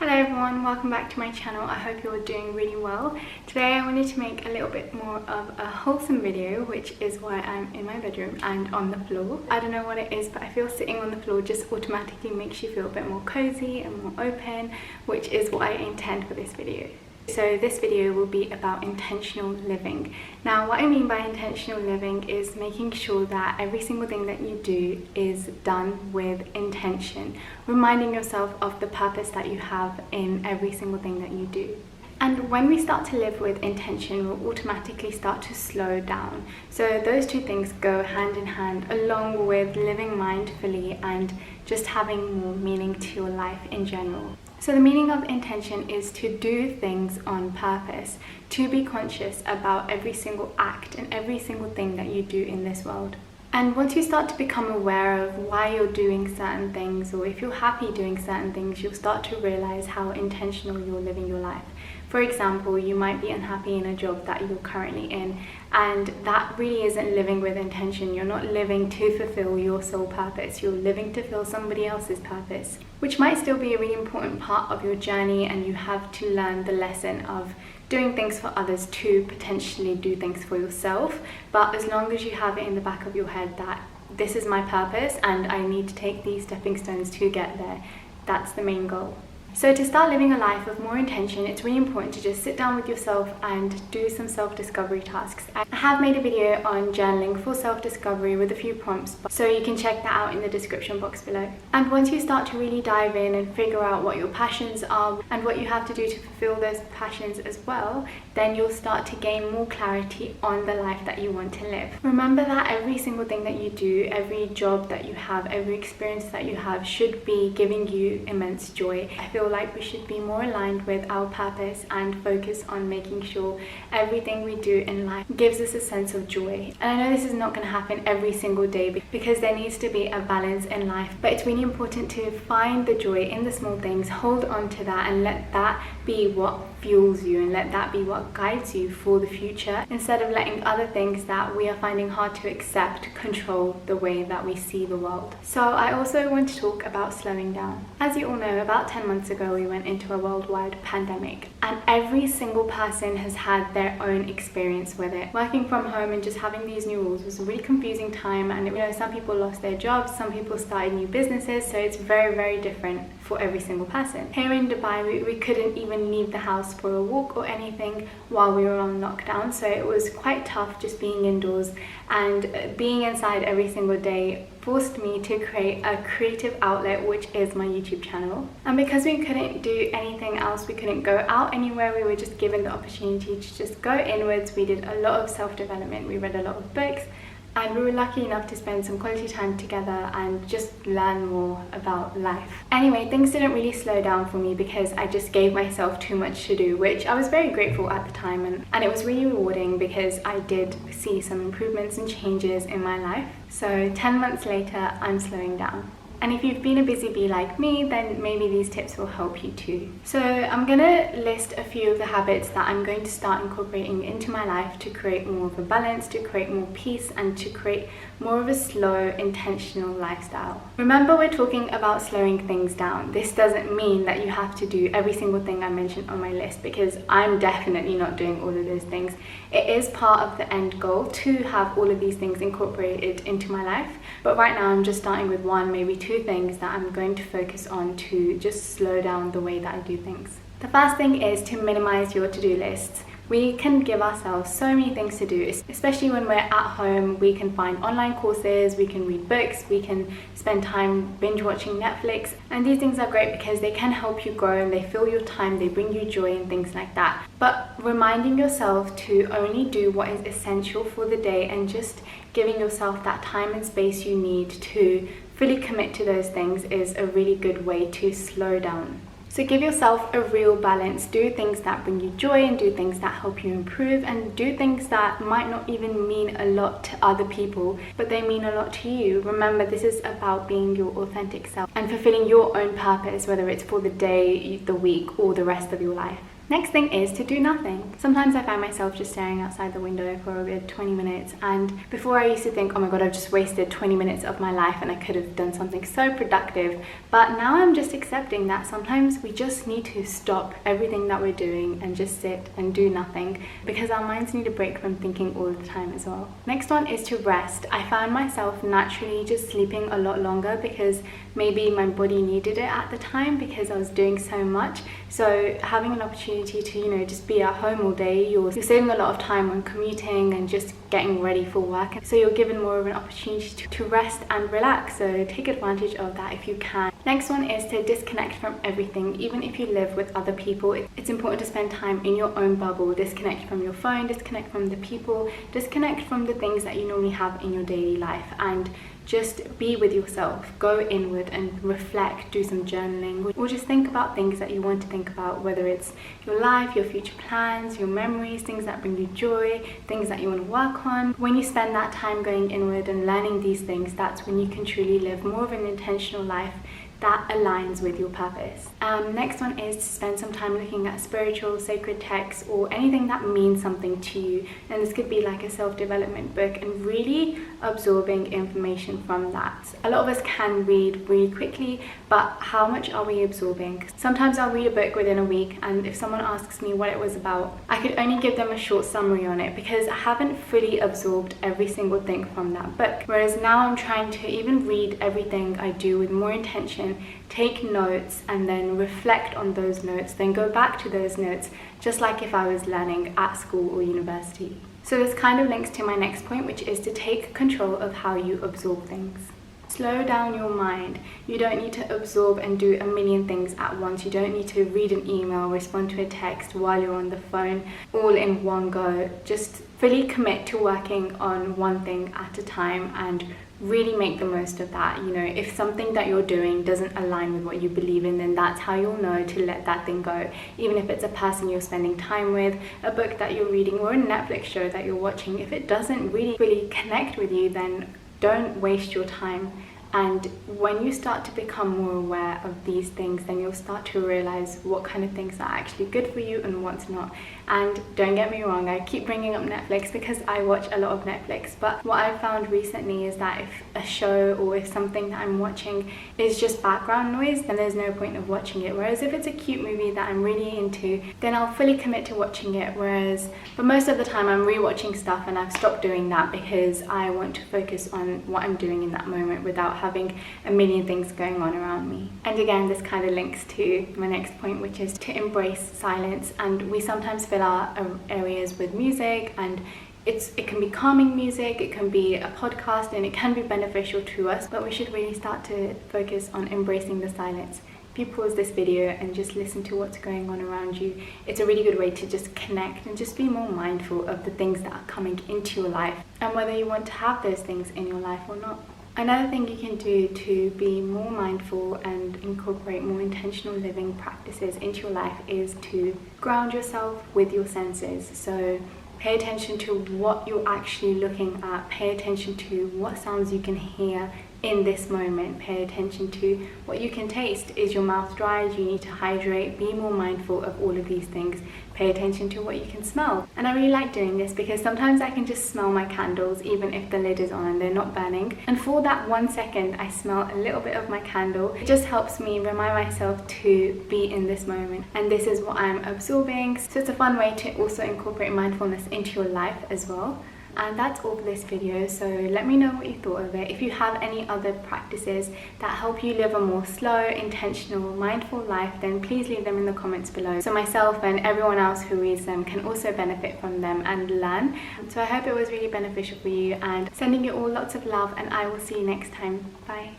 Hello everyone, welcome back to my channel. I hope you're doing really well. Today I wanted to make a little bit more of a wholesome video, which is why I'm in my bedroom and on the floor. I don't know what it is, but I feel sitting on the floor just automatically makes you feel a bit more cozy and more open, which is what I intend for this video. So this video will be about intentional living. Now what I mean by intentional living is making sure that every single thing that you do is done with intention, reminding yourself of the purpose that you have in every single thing that you do. And when we start to live with intention, we'll automatically start to slow down. So those two things go hand in hand, along with living mindfully and just having more meaning to your life in general. So the meaning of intention is to do things on purpose, to be conscious about every single act and every single thing that you do in this world. And once you start to become aware of why you're doing certain things, or if you're happy doing certain things, you'll start to realize how intentional you're living your life. For example, you might be unhappy in a job that you're currently in, and that really isn't living with intention. You're not living to fulfill your sole purpose, you're living to fulfill somebody else's purpose, which might still be a really important part of your journey, and you have to learn the lesson of doing things for others to potentially do things for yourself. But as long as you have it in the back of your head that this is my purpose and I need to take these stepping stones to get there, that's the main goal. So to start living a life of more intention, it's really important to just sit down with yourself and do some self-discovery tasks. I have made a video on journaling for self-discovery with a few prompts, so you can check that out in the description box below. And once you start to really dive in and figure out what your passions are and what you have to do to fulfill those passions as well, then you'll start to gain more clarity on the life that you want to live. Remember that every single thing that you do, every job that you have, every experience that you have should be giving you immense joy. I feel like we should be more aligned with our purpose and focus on making sure everything we do in life gives us a sense of joy. And I know this is not going to happen every single day because there needs to be a balance in life, but it's really important to find the joy in the small things, hold on to that and let that be what fuels you and let that be what guides you for the future, instead of letting other things that we are finding hard to accept control the way that we see the world. So I also want to talk about slowing down. As you all know, about 10 months ago we went into a worldwide pandemic, and every single person has had their own experience with it. Working from home and just having these new rules was a really confusing time, and you know, some people lost their jobs, some people started new businesses, so it's very different for every single person. Here in Dubai we couldn't even leave the house for a walk or anything while we were on lockdown, so it was quite tough just being indoors, and being inside every single day forced me to create a creative outlet, which is my YouTube channel. And because we couldn't do anything else, we couldn't go out anywhere, we were just given the opportunity to just go inwards. We did a lot of self-development, we read a lot of books, and we were lucky enough to spend some quality time together and just learn more about life. Anyway, things didn't really slow down for me because I just gave myself too much to do, which I was very grateful at the time, and it was really rewarding because I did see some improvements and changes in my life. So 10 months later, I'm slowing down. And if you've been a busy bee like me, then maybe these tips will help you too. So I'm gonna list a few of the habits that I'm going to start incorporating into my life to create more of a balance, to create more peace, and to create more of a slow, intentional lifestyle. Remember, we're talking about slowing things down. This doesn't mean that you have to do every single thing I mentioned on my list, because I'm definitely not doing all of those things. It is part of the end goal to have all of these things incorporated into my life, but right now I'm just starting with one, maybe two things that I'm going to focus on to just slow down the way that I do things. The first thing is to minimize your to-do lists. We can give ourselves so many things to do, especially when we're at home. We can find online courses, we can read books, we can spend time binge watching Netflix, and these things are great because they can help you grow and they fill your time, they bring you joy and things like that. But reminding yourself to only do what is essential for the day and just giving yourself that time and space you need to fully commit to those things is a really good way to slow down. So give yourself a real balance. Do things that bring you joy and do things that help you improve, and do things that might not even mean a lot to other people, but they mean a lot to you. Remember, this is about being your authentic self and fulfilling your own purpose, whether it's for the day, the week, or the rest of your life. Next thing is to do nothing. Sometimes I find myself just staring outside the window for a good 20 minutes, and before I used to think, oh my god, I've just wasted 20 minutes of my life and I could have done something so productive. But now I'm just accepting that sometimes we just need to stop everything that we're doing and just sit and do nothing, because our minds need a break from thinking all the time as well. Next one is to rest. I found myself naturally just sleeping a lot longer because maybe my body needed it at the time because I was doing so much. So having an opportunity to, just be at home all day, you're saving a lot of time on commuting and just getting ready for work. So you're given more of an opportunity to rest and relax. So take advantage of that if you can. Next one is to disconnect from everything. Even if you live with other people, it's important to spend time in your own bubble. Disconnect from your phone, disconnect from the people, disconnect from the things that you normally have in your daily life, and just be with yourself. Go inward and reflect, do some journaling, or just think about things that you want to think about, whether it's your life, your future plans, your memories, things that bring you joy, things that you want to work on. When you spend that time going inward and learning these things, that's when you can truly live more of an intentional life that aligns with your purpose. Next one is to spend some time looking at spiritual, sacred texts, or anything that means something to you. And this could be like a self-development book, and really absorbing information from that. A lot of us can read really quickly, but how much are we absorbing? Sometimes I'll read a book within a week, and if someone asks me what it was about, I could only give them a short summary on it because I haven't fully absorbed every single thing from that book. Whereas now I'm trying to even read everything I do with more intention, take notes, and then reflect on those notes, then go back to those notes, just like if I was learning at school or university. So this kind of links to my next point, which is to take control of how you absorb things. Slow down your mind. You don't need to absorb and do a million things at once. You don't need to read an email, respond to a text while you're on the phone, all in one go. Just fully commit to working on one thing at a time and really make the most of that. If something that you're doing doesn't align with what you believe in, then that's how you'll know to let that thing go. Even if it's a person you're spending time with, a book that you're reading, or a Netflix show that you're watching, if it doesn't really connect with you, then don't waste your time. And when you start to become more aware of these things, then you'll start to realize what kind of things are actually good for you and what's not. And don't get me wrong, I keep bringing up Netflix because I watch a lot of Netflix, but what I've found recently is that if a show or if something that I'm watching is just background noise, then there's no point of watching it. Whereas if it's a cute movie that I'm really into, then I'll fully commit to watching it. But most of the time I'm rewatching stuff, and I've stopped doing that because I want to focus on what I'm doing in that moment without having a million things going on around me. And again, this kind of links to my next point, which is to embrace silence. And we sometimes fill our areas with music, and it can be calming music, it can be a podcast, and it can be beneficial to us, but we should really start to focus on embracing the silence. If you pause this video and just listen to what's going on around you, it's a really good way to just connect and just be more mindful of the things that are coming into your life and whether you want to have those things in your life or not. Another thing you can do to be more mindful and incorporate more intentional living practices into your life is to ground yourself with your senses. So pay attention to what you're actually looking at, pay attention to what sounds you can hear in this moment, pay attention to what you can taste. Is your mouth dry? Do you need to hydrate? Be more mindful of all of these things. Pay attention to what you can smell. And I really like doing this because sometimes I can just smell my candles even if the lid is on and they're not burning. And for that 1 second, I smell a little bit of my candle. It just helps me remind myself to be in this moment. And this is what I'm absorbing. So it's a fun way to also incorporate mindfulness into your life as well. And that's all for this video, so let me know what you thought of it. If you have any other practices that help you live a more slow, intentional, mindful life, then please leave them in the comments below, so myself and everyone else who reads them can also benefit from them and learn. So I hope it was really beneficial for you, and sending you all lots of love, and I will see you next time. Bye.